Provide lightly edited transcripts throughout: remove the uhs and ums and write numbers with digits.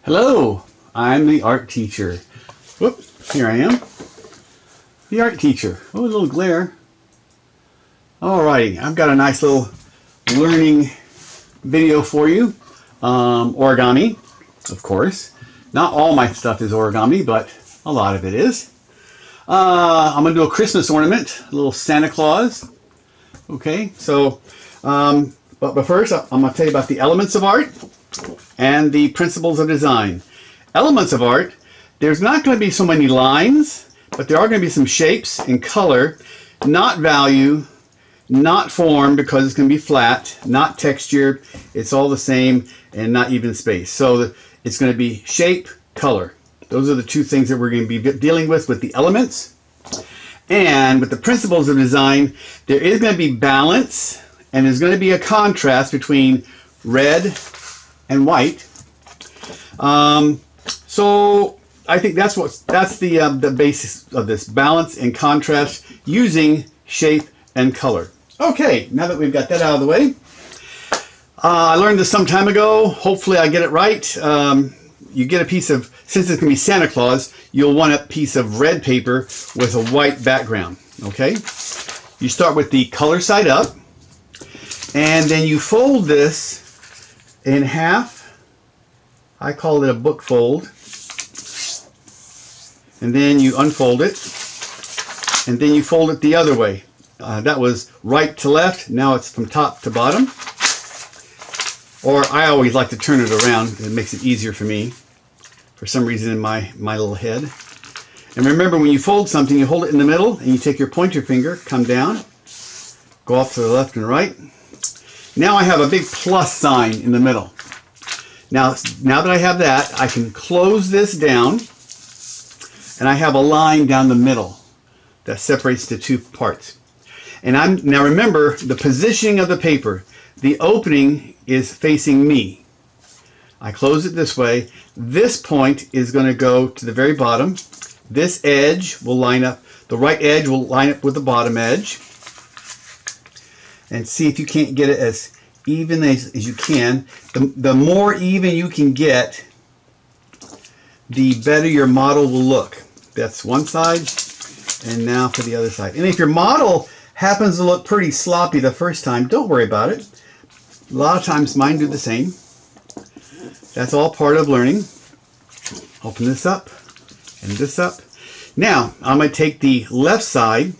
Hello, I'm the art teacher. Whoop, here I am. The art teacher. Oh, a little glare. Alrighty, I've got a nice little learning video for you. Origami, of course. Not all my stuff is origami, but a lot of it is. I'm going to do a Christmas ornament, a little Santa Claus. Okay, so, but first I'm going to tell you about the elements of art and the principles of design. Elements of art, there's not going to be so many lines, but there are going to be some shapes and color, not value, not form because it's going to be flat, not texture, it's all the same, and not even space. So it's going to be shape, color. Those are the two things that we're going to be dealing with the elements. And with the principles of design, there is going to be balance, and there's going to be a contrast between red and white. So I think that's the basis of this, balance and contrast using shape and color. Okay, now that we've got that out of the way, I learned this some time ago. Hopefully I get it right. You get a piece of, since it's going to be Santa Claus, you'll want a piece of red paper with a white background. Okay, you start with the color side up, and then you fold this in half. I call it a book fold. And then you unfold it, and then you fold it the other way. That was right to left, now it's from top to bottom. Or I always like to turn it around, it makes it easier for me, for some reason in my little head. And remember, when you fold something, you hold it in the middle, and you take your pointer finger, come down, go off to the left and right. Now I have a big plus sign in the middle. Now that I have that, I can close this down, and I have a line down the middle that separates the two parts. And now remember the positioning of the paper. The opening is facing me. I close it this way. This point is going to go to the very bottom. This edge will line up, the right edge will line up with the bottom edge. And see if you can't get it as even as you can. The more even you can get, the better your model will look. That's one side, and now for the other side. And if your model happens to look pretty sloppy the first time, don't worry about it. A lot of times mine do the same. That's all part of learning. Open this up and this up. Now, I'm going to take the left side,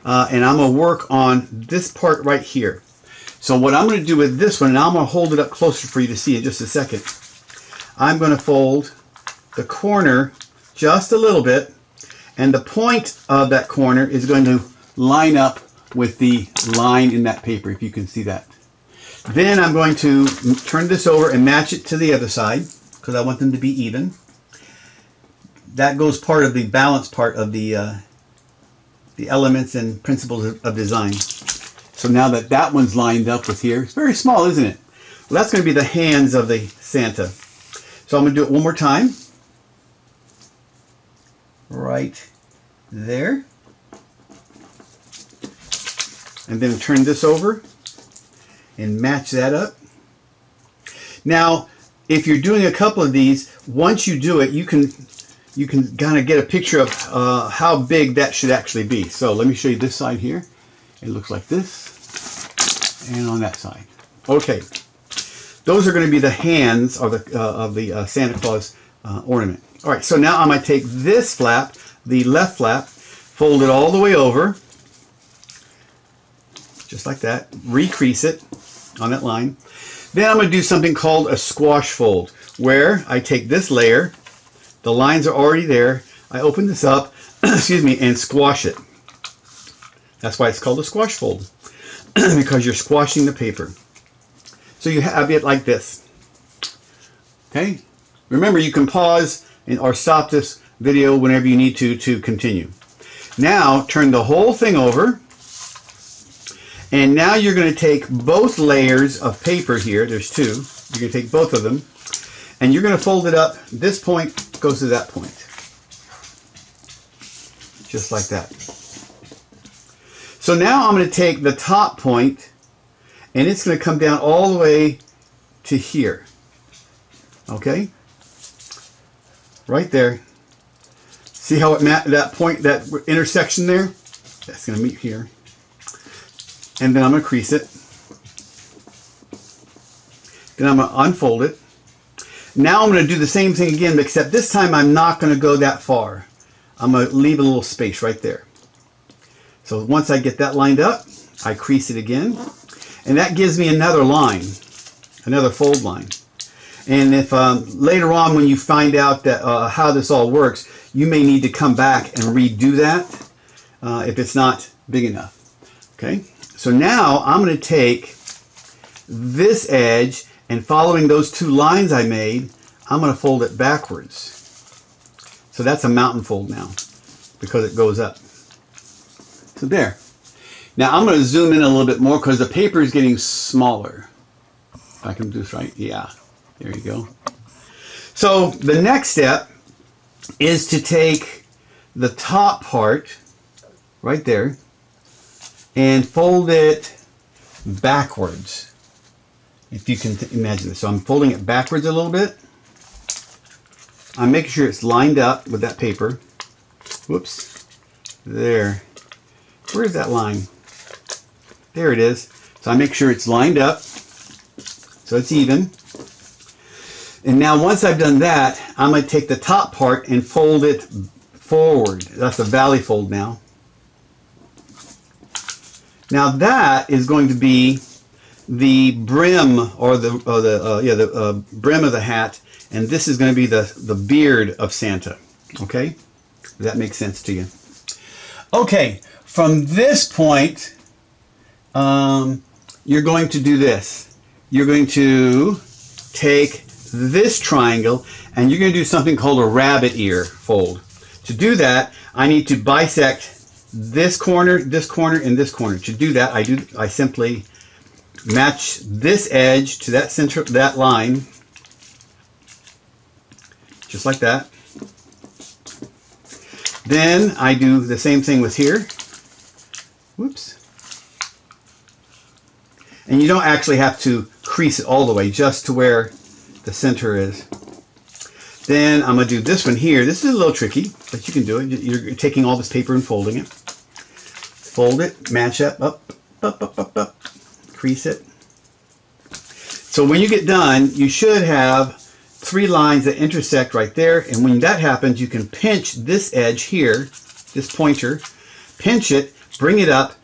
and I'm going to work on this part right here. So what I'm going to do with this one, and I'm going to hold it up closer for you to see in just a second. I'm going to fold the corner just a little bit, and the point of that corner is going to line up with the line in that paper, if you can see that. Then I'm going to turn this over and match it to the other side, because I want them to be even. That goes part of the balance part of the elements and principles of design. So now that that one's lined up with here, it's very small, isn't it? Well, that's going to be the hands of the Santa. So I'm going to do it one more time. Right there. And then turn this over and match that up. Now, if you're doing a couple of these, once you do it, you can kind of get a picture of how big that should actually be. So let me show you this side here. It looks like this, and on that side. Okay, those are going to be the hands of the Santa Claus ornament. All right, so now I'm going to take this flap, the left flap, fold it all the way over, just like that, recrease it on that line. Then I'm going to do something called a squash fold, where I take this layer, the lines are already there, I open this up, excuse me, and squash it. That's why it's called a squash fold, because you're squashing the paper. So you have it like this. Okay? Remember, you can pause or stop this video whenever you need to continue. Now, turn the whole thing over. And now you're going to take both layers of paper here. There's two. You're going to take both of them. And you're going to fold it up. This point goes to that point. Just like that. So now I'm going to take the top point, and it's going to come down all the way to here. Okay, right there. See how it that point, that intersection there? That's going to meet here. And then I'm going to crease it. Then I'm going to unfold it. Now I'm going to do the same thing again, except this time I'm not going to go that far. I'm going to leave a little space right there. So once I get that lined up, I crease it again. And that gives me another line, another fold line. And if later on when you find out that how this all works, you may need to come back and redo that if it's not big enough. Okay, so now I'm going to take this edge, and following those two lines I made, I'm going to fold it backwards. So that's a mountain fold now because it goes up. So there. Now I'm going to zoom in a little bit more because the paper is getting smaller. If I can do this right. Yeah. There you go. So the next step is to take the top part right there and fold it backwards. If you can imagine this. So I'm folding it backwards a little bit. I'm making sure it's lined up with that paper. Whoops. There. Where's that line? There it is. So I make sure it's lined up so it's even. And now once I've done that, I'm going to take the top part and fold it forward. That's a valley fold now. Now that is going to be the brim or the brim of the hat, and this is going to be the beard of Santa. Okay, does that make sense to you? Okay, from this point, you're going to do this. You're going to take this triangle and you're going to do something called a rabbit ear fold. To do that, I need to bisect this corner, and this corner. To do that, I simply match this edge to that center, that line, just like that. Then I do the same thing with here. Whoops. And you don't actually have to crease it all the way, just to where the center is. Then I'm going to do this one here. This is a little tricky, but you can do it. You're taking all this paper and folding it. Fold it, match up, crease it. So when you get done, you should have 3 lines that intersect right there. And when that happens, you can pinch this edge here, this pointer, pinch it, bring it up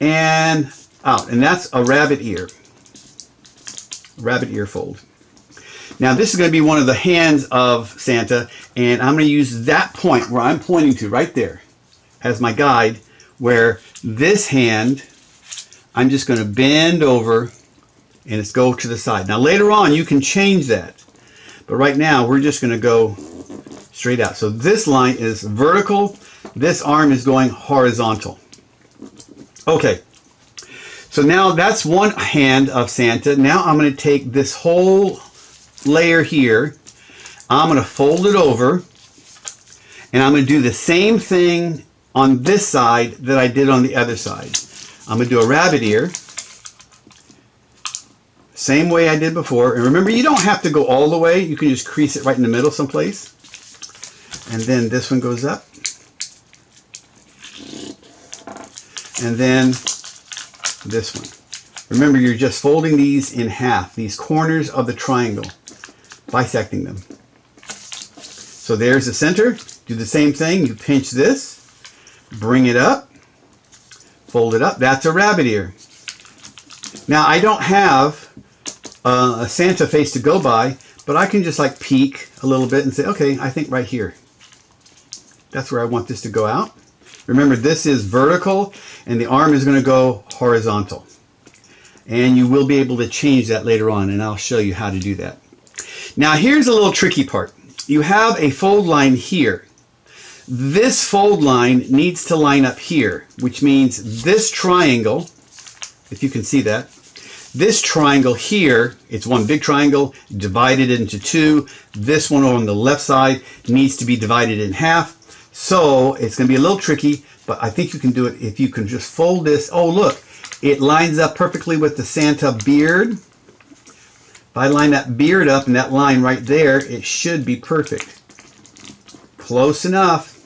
and out. And that's a rabbit ear fold. Now this is going to be one of the hands of Santa, and I'm going to use that point where I'm pointing to right there as my guide, where this hand, I'm just going to bend over and it's go to the side. Now later on you can change that, but right now we're just going to go straight out. So this line is vertical, this arm is going horizontal. Okay, so now that's one hand of Santa. Now I'm going to take this whole layer here, I'm going to fold it over, and I'm going to do the same thing on this side that I did on the other side. I'm going to do a rabbit ear, same way I did before. And remember, you don't have to go all the way. You can just crease it right in the middle someplace. And then this one goes up. And then this one. Remember, you're just folding these in half, these corners of the triangle, bisecting them. So there's the center. Do the same thing. You pinch this, bring it up, fold it up. That's a rabbit ear. Now I don't have a Santa face to go by, but I can just like peek a little bit and say, okay, I think right here. That's where I want this to go out. Remember, this is vertical and the arm is going to go horizontal. And you will be able to change that later on, and I'll show you how to do that. Now here's a little tricky part. You have a fold line here. This fold line needs to line up here, which means this triangle, if you can see that, this triangle here, it's one big triangle divided into 2. This one on the left side needs to be divided in half. So it's going to be a little tricky, but I think you can do it if you can just fold this. Oh, look, it lines up perfectly with the Santa beard. If I line that beard up in that line right there, it should be perfect. Close enough.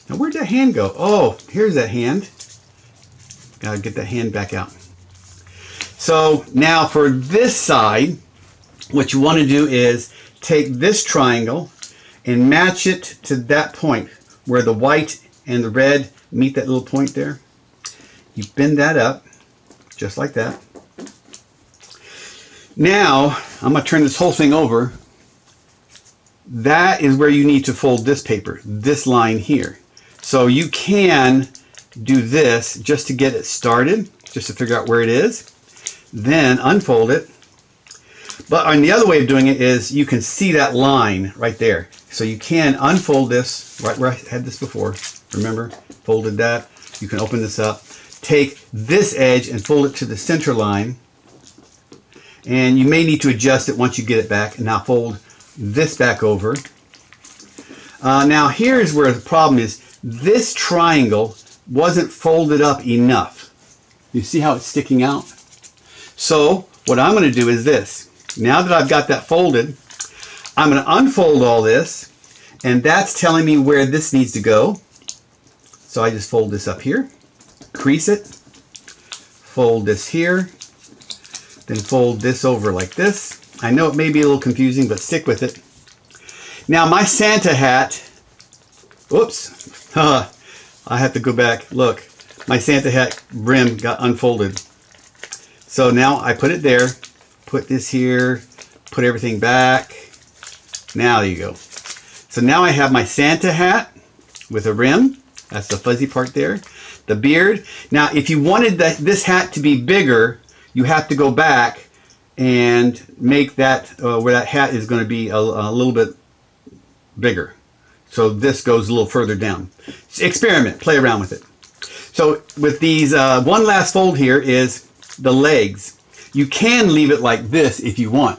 Now where'd that hand go? Oh, here's that hand. Gotta get that hand back out. So now for this side, what you want to do is take this triangle and match it to that point where the white and the red meet that little point there. You bend that up just like that. Now I'm going to turn this whole thing over. That is where you need to fold this paper, this line here. So you can do this just to get it started, just to figure out where it is. Then unfold it. But on the other way of doing it is you can see that line right there. So you can unfold this right where I had this before. Remember, folded that. You can open this up. Take this edge and fold it to the center line. And you may need to adjust it once you get it back. And now fold this back over. Now here's where the problem is. This triangle wasn't folded up enough. You see how it's sticking out? So what I'm going to do is this. Now that I've got that folded, I'm going to unfold all this, and that's telling me where this needs to go. So I just fold this up here, crease it, fold this here, then fold this over like this. I know it may be a little confusing, but stick with it. Now my Santa hat, whoops, I have to go back. Look, my Santa hat brim got unfolded. So now I put it there, put this here, put everything back. Now there you go. So now I have my Santa hat with a rim. That's the fuzzy part there. The beard. Now if you wanted this hat to be bigger, you have to go back and make that where that hat is going to be a little bit bigger. So this goes a little further down. Experiment, play around with it. So with these, one last fold here is the legs. You can leave it like this if you want,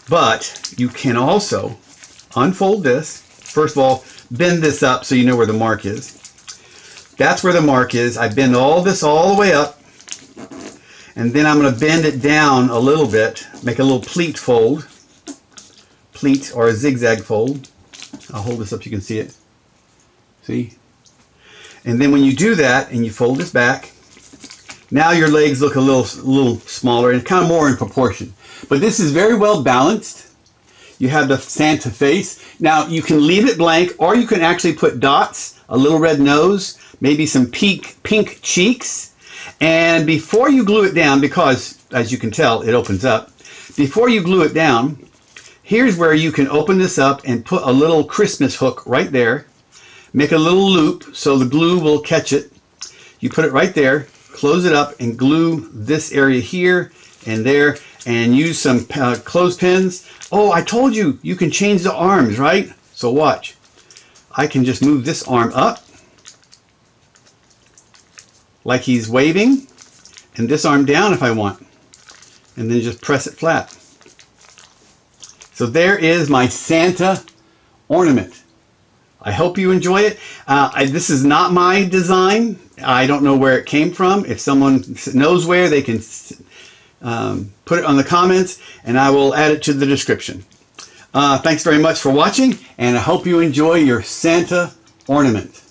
but you can also unfold this. First of all, bend this up so you know where the mark is. That's where the mark is. I bend all this all the way up, and then I'm going to bend it down a little bit, make a little pleat fold, pleat or a zigzag fold. I'll hold this up so you can see it. See? And then when you do that and you fold this back, now your legs look a little smaller and kind of more in proportion. But this is very well balanced. You have the Santa face. Now you can leave it blank, or you can actually put dots, a little red nose, maybe some pink cheeks. And before you glue it down, because as you can tell, it opens up. Before you glue it down, here's where you can open this up and put a little Christmas hook right there. Make a little loop so the glue will catch it. You put it right there. Close it up and glue this area here and there, and use some clothespins. Oh, I told you, you can change the arms, right? So watch. I can just move this arm up like he's waving, and this arm down if I want, and then just press it flat. So there is my Santa ornament. I hope you enjoy it. This is not my design. I don't know where it came from. If someone knows where, they can put it on the comments, and I will add it to the description. Thanks very much for watching, and I hope you enjoy your Santa ornament.